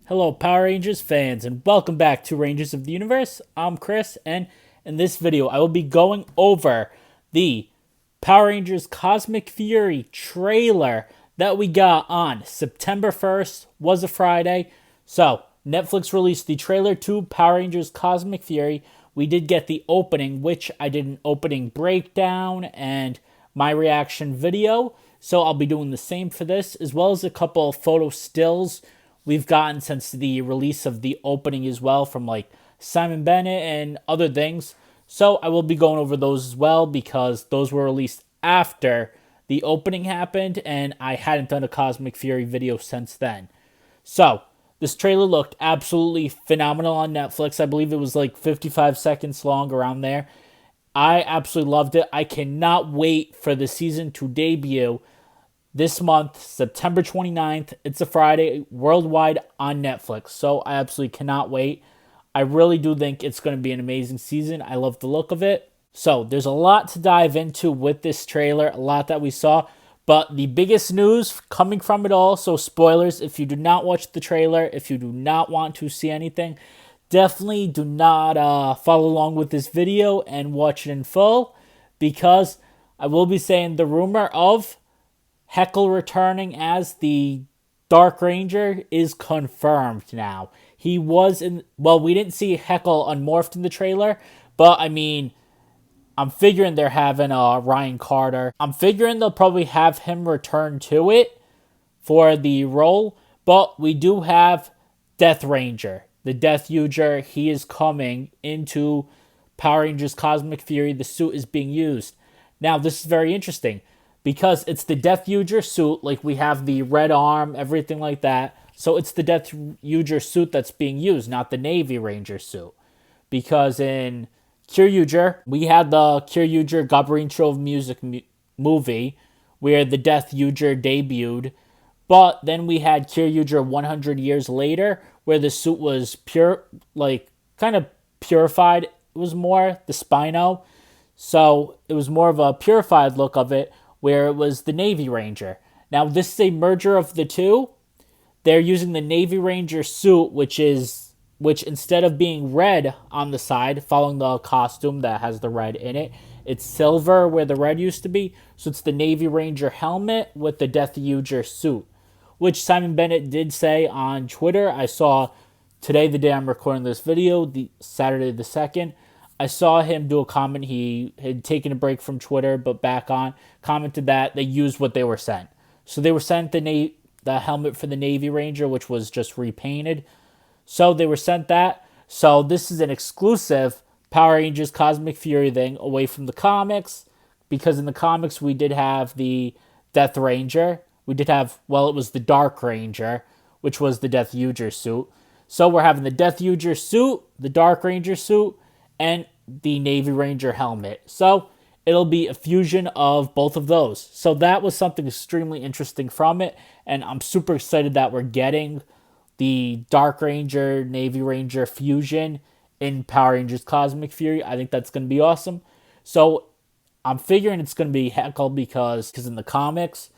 Hello, Power Rangers fans, and welcome back to Rangers of the Universe. I'm Chris, and in this video, I will be going over the Power Rangers Cosmic Fury trailer that we got on September 1st, was a Friday. So, Netflix released the trailer to Power Rangers Cosmic Fury. We did get the opening, which I did an opening breakdown and my reaction video. So, I'll be doing the same for this, as well as a couple photo stills we've gotten since the release of the opening as well from like Simon Bennett and other things. So I will be going over those as well because those were released after the opening happened and I hadn't done a Cosmic Fury video since then. So this trailer looked absolutely phenomenal on Netflix. I believe it was like 55 seconds long, around there. I absolutely loved it. I cannot wait for the season to debut this month, September 29th. It's a Friday, worldwide on Netflix. So I absolutely cannot wait. I really do think it's going to be an amazing season. I love the look of it. So there's a lot to dive into with this trailer, a lot that we saw. But the biggest news coming from it all, so spoilers, if you do not watch the trailer, if you do not want to see anything, definitely do not follow along with this video and watch it in full, because I will be saying the rumor of Heckle returning as the Dark Ranger is confirmed now. He was in, well, we didn't see Heckle unmorphed in the trailer, but I mean, I'm figuring they're having Ryan Carter. I'm figuring they'll probably have him return to it for the role, but we do have Death Ranger, the Death User. He is coming into Power Rangers Cosmic Fury. The suit is being used. Now, this is very interesting, because it's the Death User suit, like we have the red arm, everything like that. So it's the Death User suit that's being used, not the Navy Ranger suit. Because in Kyryuger, we had the Kyryuger Gabriel Trove music movie where the Death User debuted. But then we had Kyryuger 100 years later, where the suit was pure, like kind of purified. It was more the Spino. So it was more of a purified look of it, where it was the Navy Ranger. Now, this is a merger of the two. They're using the Navy Ranger suit, which instead of being red on the side, following the costume that has the red in it, it's silver where the red used to be. So it's the Navy Ranger helmet with the Death User suit, which Simon Bennett did say on Twitter. I saw today, the day I'm recording this video, the Saturday the 2nd, I saw him do a comment. He had taken a break from Twitter, but back on, commented that they used what they were sent. So they were sent the helmet for the Navy Ranger, which was just repainted. So they were sent that. So this is an exclusive Power Rangers Cosmic Fury thing away from the comics, because in the comics we did have the Death Ranger. We did have, well, it was the Dark Ranger, which was the Death User suit. So we're having the Death User suit, the Dark Ranger suit, and the Navy Ranger helmet. So it'll be a fusion of both of those. So that was something extremely interesting from it, and I'm super excited that we're getting the Dark Ranger, Navy Ranger fusion in Power Rangers Cosmic Fury. I think that's going to be awesome. So I'm figuring it's going to be Heckle, because in the comics,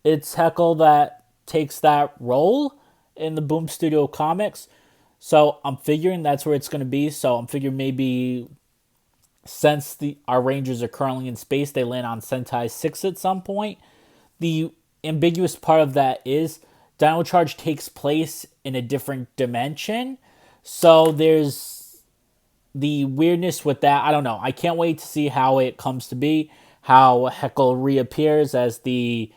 it's Heckle that takes that role in the Boom Studio comics. So I'm figuring that's where it's going to be. So I'm figuring maybe since our Rangers are currently in space, they land on Sentai 6 at some point. The ambiguous part of that is Dino Charge takes place in a different dimension. So there's the weirdness with that. I don't know. I can't wait to see how it comes to be, how Heckle reappears as the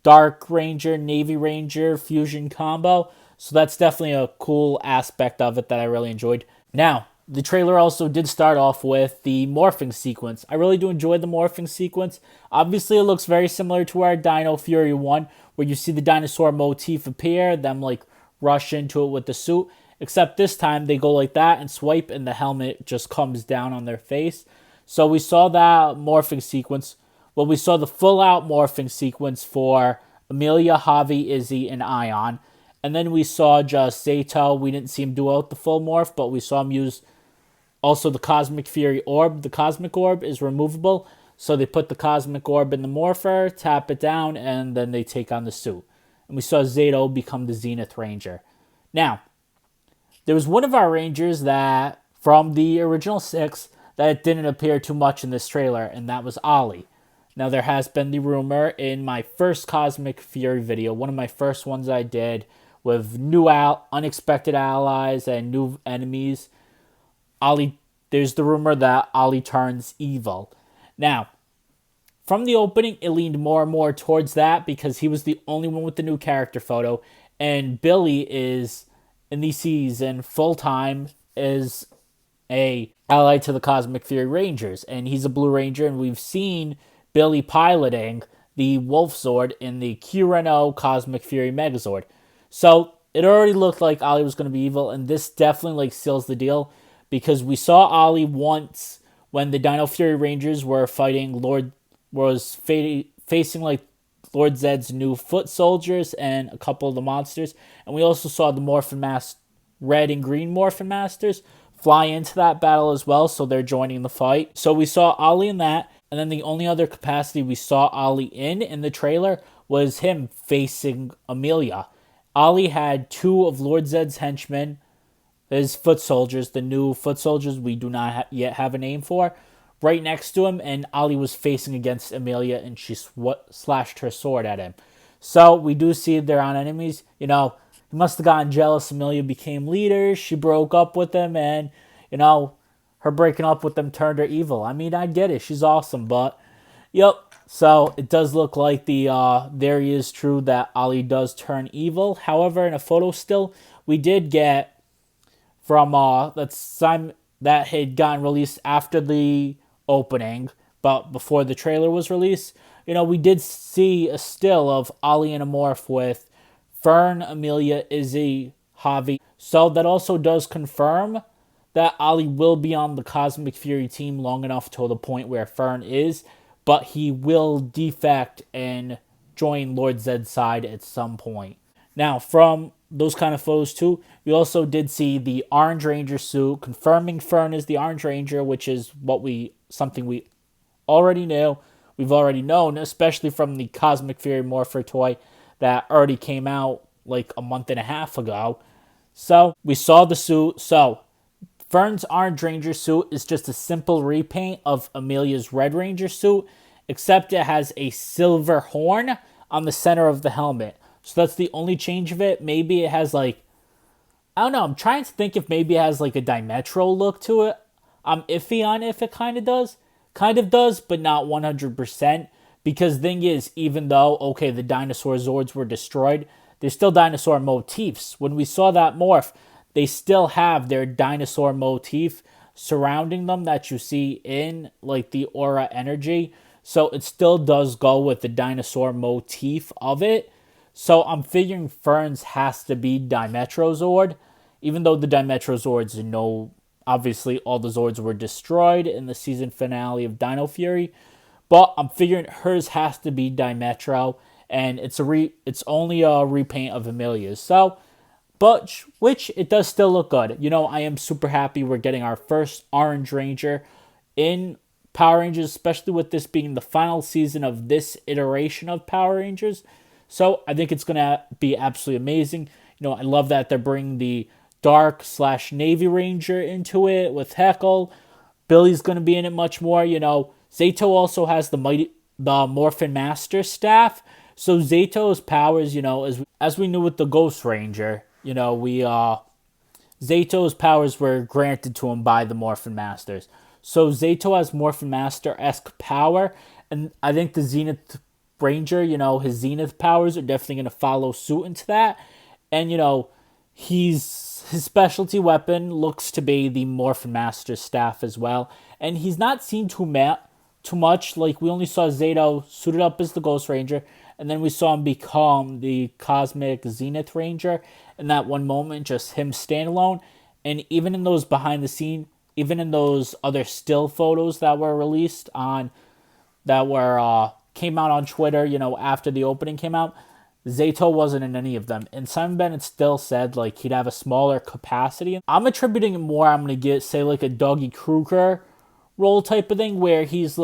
Dark Ranger, Navy Ranger fusion combo. So that's definitely a cool aspect of it that I really enjoyed. Now, the trailer also did start off with the morphing sequence. I really do enjoy the morphing sequence. Obviously, it looks very similar to our Dino Fury 1, where you see the dinosaur motif appear, them like rush into it with the suit. Except this time, they go like that and swipe, and the helmet just comes down on their face. So we saw that morphing sequence. Well, we saw the full-out morphing sequence for Amelia, Javi, Izzy, and Ion. And then we saw just Zato. We didn't see him do out the full morph, but we saw him use also the Cosmic Fury Orb. The Cosmic Orb is removable, so they put the Cosmic Orb in the morpher, tap it down, and then they take on the suit. And we saw Zato become the Zenith Ranger. Now, there was one of our Rangers that, from the original 6, that didn't appear too much in this trailer, and that was Ollie. Now, there has been the rumor in my first Cosmic Fury video, one of my first ones I did, with new unexpected allies and new enemies. Ollie, there's the rumor that Ollie turns evil. Now, from the opening, it leaned more and more towards that because he was the only one with the new character photo, and Billy is in the season full time is a ally to the Cosmic Fury Rangers, and he's a Blue Ranger, and we've seen Billy piloting the Wolf Zord in the QRNO Cosmic Fury Megazord. So it already looked like Ollie was going to be evil, and this definitely seals the deal because we saw Ollie once when the Dino Fury Rangers were fighting facing like Lord Zedd's new foot soldiers and a couple of the monsters, and we also saw the red and green Morphin Masters fly into that battle as well, so they're joining the fight. So we saw Ollie in that, and then the only other capacity we saw Ollie in the trailer was him facing Amelia. Ollie had 2 of Lord Zedd's henchmen, his foot soldiers, the new foot soldiers we do not yet have a name for, right next to him, and Ollie was facing against Amelia, and she slashed her sword at him. So we do see they're on enemies. He must have gotten jealous. Amelia became leader. She broke up with him, and, her breaking up with them turned her evil. I mean, I get it. She's awesome, but, yep. So it does look like there is true that Ollie does turn evil. However, in a photo still, we did get from that had gotten released after the opening, but before the trailer was released, we did see a still of Ollie in a morph with Fern, Amelia, Izzy, Javi. So that also does confirm that Ollie will be on the Cosmic Fury team long enough till the point where Fern is, but he will defect and join Lord Zedd's side at some point. Now, from those kind of photos too, we also did see the Orange Ranger suit, confirming Fern is the Orange Ranger, which is something we already knew. We've already known, especially from the Cosmic Fury Morpher toy that already came out like a month and a half ago. So we saw the suit. So Fern's Orange Ranger suit is just a simple repaint of Amelia's Red Ranger suit, except it has a silver horn on the center of the helmet. So that's the only change of it. Maybe it has I don't know. I'm trying to think if maybe it has a Dimetro look to it. I'm iffy on if it kind of does. Kind of does, but not 100%. Because thing is, even though, okay, the dinosaur Zords were destroyed, there's still dinosaur motifs. When we saw that morph, they still have their dinosaur motif surrounding them that you see in the aura energy. So it still does go with the dinosaur motif of it. So I'm figuring Fern's has to be Dimetro Zord, even though the Dimetro Zords, obviously all the Zords were destroyed in the season finale of Dino Fury. But I'm figuring hers has to be Dimetro, and it's only a repaint of Amelia's. So, which it does still look good. I am super happy we're getting our first Orange Ranger in Power Rangers, especially with this being the final season of this iteration of Power Rangers. So I think it's going to be absolutely amazing. I love that they're bringing the Dark/Navy Ranger into it with Heckle. Billy's going to be in it much more. Zato also has the Morphin Master staff. So Zato's powers, as we knew with the Ghost Ranger, Zato's powers were granted to him by the Morphin Masters. So Zato has Morphin Master-esque power, and I think the Zenith Ranger, his Zenith powers are definitely going to follow suit into that. And, his specialty weapon looks to be the Morphin Master staff as well. And he's not seen too much. We only saw Zato suited up as the Ghost Ranger, and then we saw him become the Cosmic Zenith Ranger in that one moment, just him standalone. And even in those behind the scene, even in those other still photos that were released came out on Twitter, after the opening came out, Zato wasn't in any of them. And Simon Bennett still said, he'd have a smaller capacity. I'm attributing it more, I'm going to say, a Dougie Kruger role type of thing, where he's,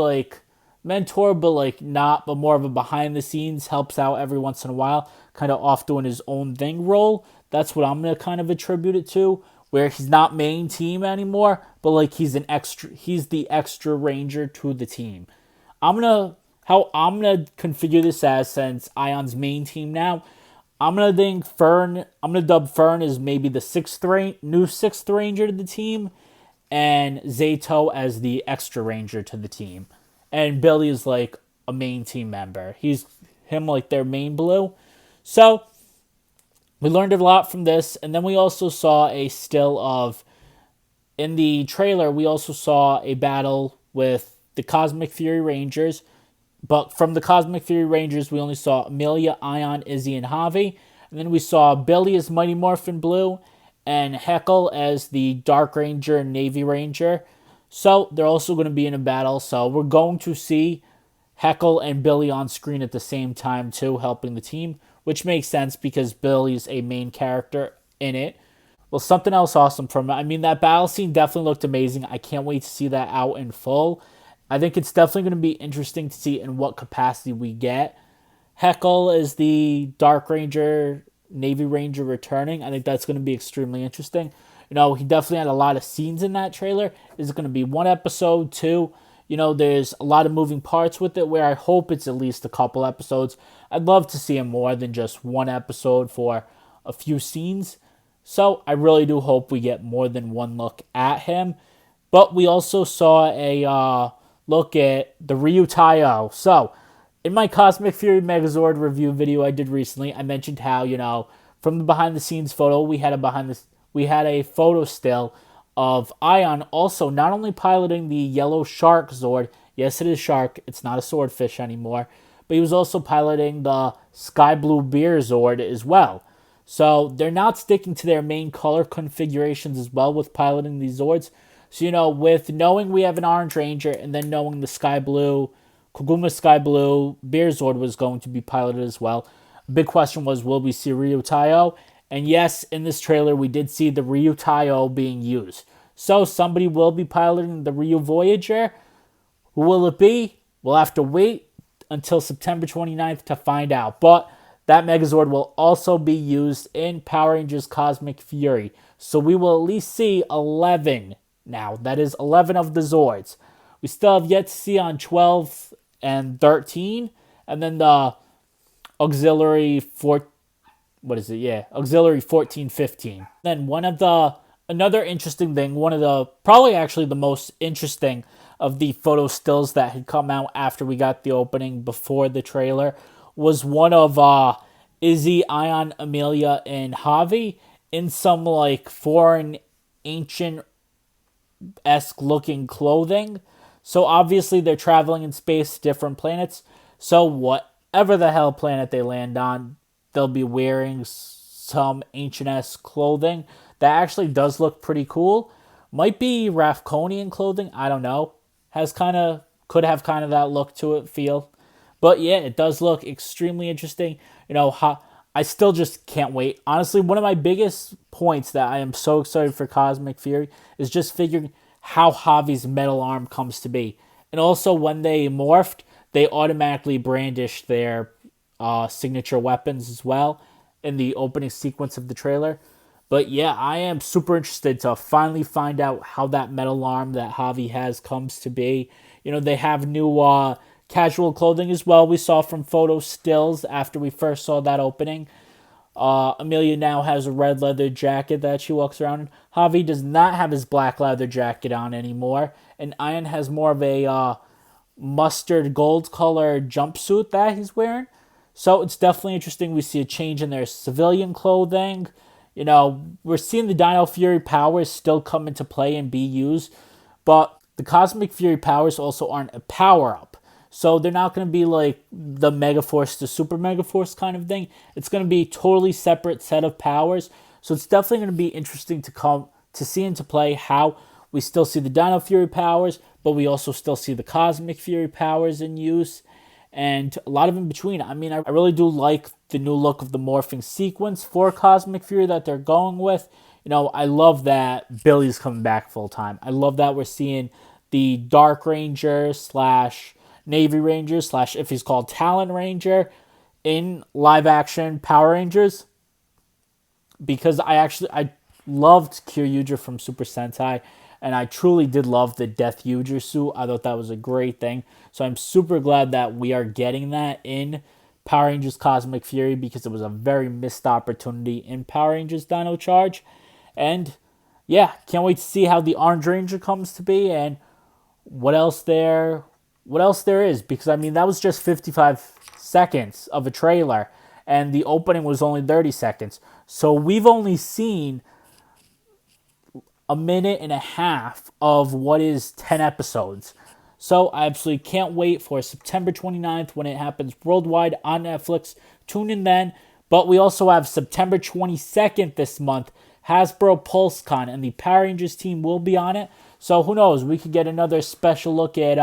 mentor, but, not, but more of a behind-the-scenes, helps out every once in a while, kind of off doing his own thing role. That's what I'm going to kind of attribute it to. where he's not main team anymore, but like he's the extra ranger to the team. How I'm gonna configure this as, since Ion's main team now, I'm gonna dub Fern as maybe the new sixth ranger to the team, and Zato as the extra ranger to the team. And Billy is like a main team member. He's him like their main blue. So we learned a lot from this, and then we also saw a still of in the trailer. We also saw a battle with the Cosmic Fury Rangers, but from the Cosmic Fury Rangers, we only saw Amelia, Ion, Izzy, and Javi. And then we saw Billy as Mighty Morphin Blue and Heckle as the Dark Ranger and Navy Ranger. So they're also going to be in a battle. So we're going to see Heckle and Billy on screen at the same time too, helping the team, which makes sense because Billy's a main character in it. Well, something else awesome from it. I mean, that battle scene definitely looked amazing. I can't wait to see that out in full. I think it's definitely going to be interesting to see in what capacity we get Heckle is the Dark Ranger, Navy Ranger returning. I think that's going to be extremely interesting. You know, he definitely had a lot of scenes in that trailer. Is it going to be one episode, two? You know, there's a lot of moving parts with it where I hope it's at least a couple episodes. I'd love to see him more than just one episode for a few scenes. So I really do hope we get more than one look at him. But we also saw a look at the Ryu Taiyo. So in my Cosmic Fury Megazord review video I did recently, I mentioned how, you know, from the behind the scenes photo, we had a photo still of Ion also not only piloting the yellow shark Zord. Yes, it is shark. It's not a swordfish anymore. But he was also piloting the sky blue beer Zord as well. So they're not sticking to their main color configurations as well with piloting these Zords. So, you know, with knowing we have an Orange Ranger and then knowing the Sky Blue, Koguma Sky Blue Beer Zord was going to be piloted as well, a big question was, will we see Ryu Taiyo? And yes, in this trailer, we did see the Ryu Taiyo being used. So somebody will be piloting the Ryu Voyager. Who will it be? We'll have to wait until September 29th to find out. But that Megazord will also be used in Power Rangers Cosmic Fury. So we will at least see 11 now. That is 11 of the Zords. We still have yet to see on 12 and 13. And then the auxiliary auxiliary 14, 15. Then another interesting thing, probably actually the most interesting of the photo stills that had come out after we got the opening before the trailer was one of Izzy, Ion, Amelia, and Javi in some like foreign ancient-esque looking clothing. So obviously they're traveling in space, different planets. So whatever the hell planet they land on, they'll be wearing some ancient-esque clothing that actually does look pretty cool. Might be Rafconian clothing, I don't know. Could have kind of that look to it, feel. But yeah, it does look extremely interesting. You know, I still just can't wait. Honestly, one of my biggest points that I am so excited for Cosmic Fury is just figuring how Javi's metal arm comes to be. And also, when they morphed, they automatically brandished their signature weapons as well in the opening sequence of the trailer. But yeah, I am super interested to finally find out how that metal arm that Javi has comes to be. You know, they have new casual clothing as well. We saw from photo stills after we first saw that opening. Amelia now has a red leather jacket that she walks around in. Javi does not have his black leather jacket on anymore. And Ian has more of a mustard gold color jumpsuit that he's wearing. So it's definitely interesting. We see a change in their civilian clothing. You know, we're seeing the Dino Fury powers still come into play and be used. But the Cosmic Fury powers also aren't a power-up. So they're not going to be like the Megaforce to Super Megaforce kind of thing. It's going to be a totally separate set of powers. So it's definitely going to be interesting to see into play how we still see the Dino Fury powers, but we also still see the Cosmic Fury powers in use. And a lot of in between. I mean, I really do like the new look of the morphing sequence for Cosmic Fury that they're going with. You know, I love that Billy's coming back full time. I love that we're seeing the Dark Ranger / Navy Ranger / if he's called Talon Ranger in live action Power Rangers. Because I loved Kyoryuger from Super Sentai, and I truly did love the Death Yuger suit. I thought that was a great thing. So I'm super glad that we are getting that in Power Rangers Cosmic Fury because it was a very missed opportunity in Power Rangers Dino Charge. And yeah, can't wait to see how the Orange Ranger comes to be and what else there is, because I mean that was just 55 seconds of a trailer and the opening was only 30 seconds. So we've only seen a minute and a half of what is 10 episodes. So I absolutely can't wait for September 29th when it happens worldwide on Netflix. Tune in then. But we also have September 22nd this month, Hasbro PulseCon, and the Power Rangers team will be on it. So who knows, we could get another special look at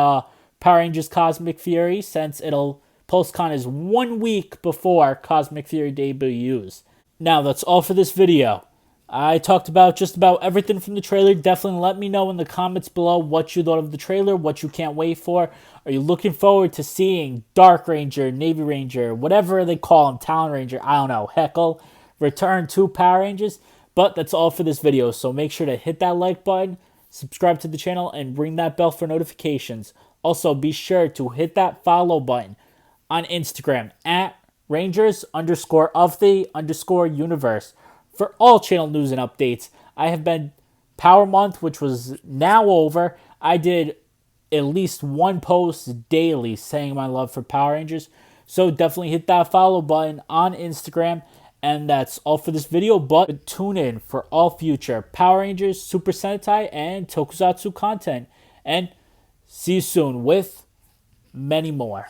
Power Rangers Cosmic Fury, since PulseCon is 1 week before Cosmic Fury debuts. Now that's all for this video. I talked about just about everything from the trailer. Definitely let me know in the comments below what you thought of the trailer, what you can't wait for. Are you looking forward to seeing Dark Ranger, Navy Ranger, whatever they call him, Talon Ranger, I don't know, Heckle, return to Power Rangers? But that's all for this video, so make sure to hit that like button, subscribe to the channel, and ring that bell for notifications. Also, be sure to hit that follow button on Instagram at Rangers_of_the_universe. For all channel news and updates. I have been Power Month, which was now over. I did at least one post daily saying my love for Power Rangers. So definitely hit that follow button on Instagram. And that's all for this video. But tune in for all future Power Rangers, Super Sentai, and Tokusatsu content. And see you soon with many more.